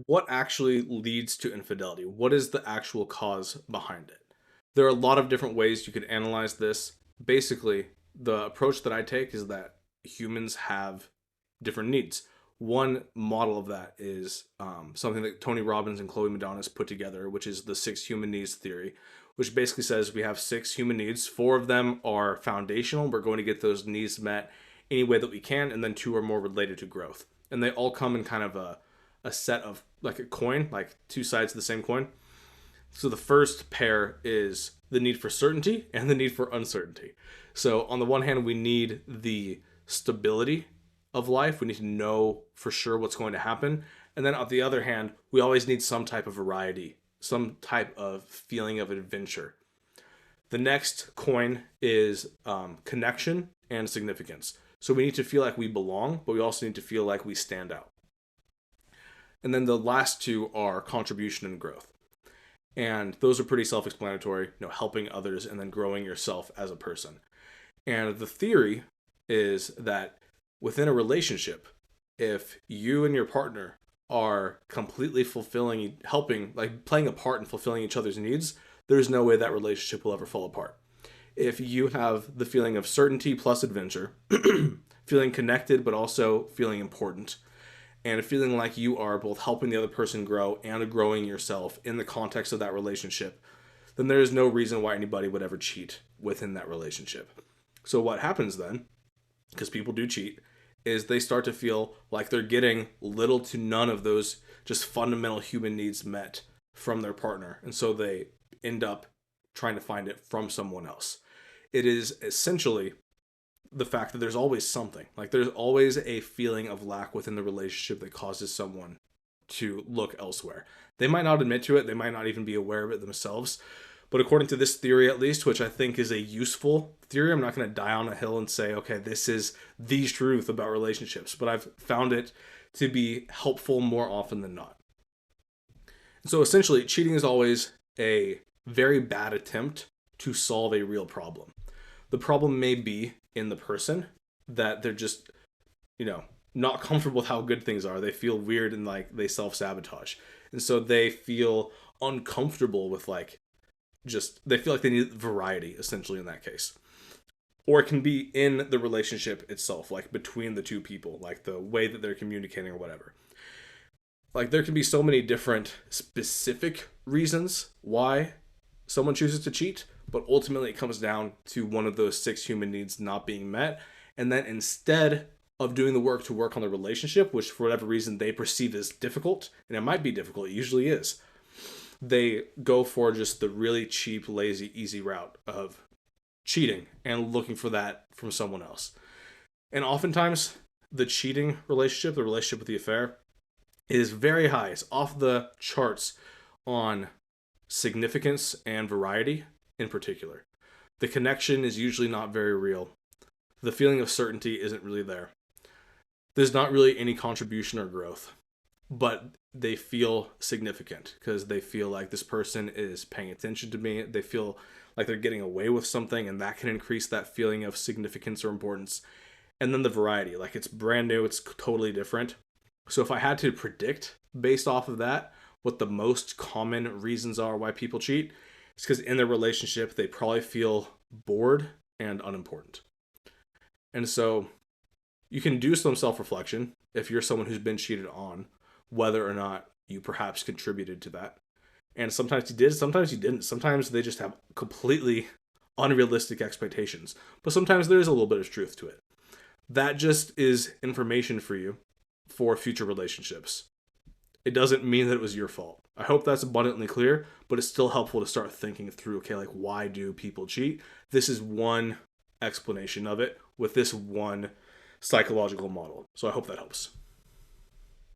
What actually leads to infidelity? What is the actual cause behind it? There are a lot of different ways you could analyze this. Basically, the approach that I take is that humans have different needs. One model of that is something that Tony Robbins and Chloe Madonis put together, which is the six human needs theory, which basically says we have six human needs. Four of them are foundational. We're going to get those needs met any way that we can, and then two are more related to growth. And they all come in kind of a set of like a coin, like two sides of the same coin. So the first pair is the need for certainty and the need for uncertainty. So on the one hand, we need the stability of life. We need to know for sure what's going to happen. And then on the other hand, we always need some type of variety, some type of feeling of adventure. The next coin is connection and significance. So we need to feel like we belong, but we also need to feel like we stand out. And then the last two are contribution and growth. And those are pretty self-explanatory, helping others and then growing yourself as a person. And the theory is that within a relationship, if you and your partner are completely fulfilling, helping, like playing a part in fulfilling each other's needs, there's no way that relationship will ever fall apart. If you have the feeling of certainty plus adventure, feeling connected but also feeling important, and feeling like you are both helping the other person grow and growing yourself in the context of that relationship, then there is no reason why anybody would ever cheat within that relationship. So what happens then, because people do cheat, is they start to feel like they're getting little to none of those just fundamental human needs met from their partner. And so they end up trying to find it from someone else. It is essentially the fact that there's always something. Like there's always a feeling of lack within the relationship that causes someone to look elsewhere. They might not admit to it, they might not even be aware of it themselves. But according to this theory, at least, which I think is a useful theory, I'm not going to die on a hill and say, okay, this is the truth about relationships, but I've found it to be helpful more often than not. So essentially, cheating is always a very bad attempt to solve a real problem. The problem may be in the person that they're just, not comfortable with how good things are. They feel weird and like they self sabotage. And so they feel uncomfortable with they feel like they need variety essentially in that case. Or it can be in the relationship itself, like between the two people, like the way that they're communicating or whatever. Like there can be so many different specific reasons why someone chooses to cheat, but ultimately it comes down to one of those six human needs not being met. And then instead of doing the work to work on the relationship, which for whatever reason they perceive as difficult, and it might be difficult, it usually is, they go for just the really cheap, lazy, easy route of cheating and looking for that from someone else. And oftentimes, the cheating relationship, the relationship with the affair, is very high. It's off the charts on significance and variety in particular. The connection is usually not very real. The feeling of certainty isn't really there. There's not really any contribution or growth, but they feel significant because they feel like this person is paying attention to me. They feel like they're getting away with something, and that can increase that feeling of significance or importance. And then the variety, like it's brand new, it's totally different. So if I had to predict based off of that, what the most common reasons are why people cheat, it's because in their relationship, they probably feel bored and unimportant. And so you can do some self reflection if you're someone who's been cheated on, whether or not you perhaps contributed to that. And sometimes you did, sometimes you didn't. Sometimes they just have completely unrealistic expectations. But sometimes there is a little bit of truth to it. That just is information for you for future relationships. It doesn't mean that it was your fault. I hope that's abundantly clear, but it's still helpful to start thinking through, okay, like why do people cheat? This is one explanation of it with this one psychological model. So I hope that helps.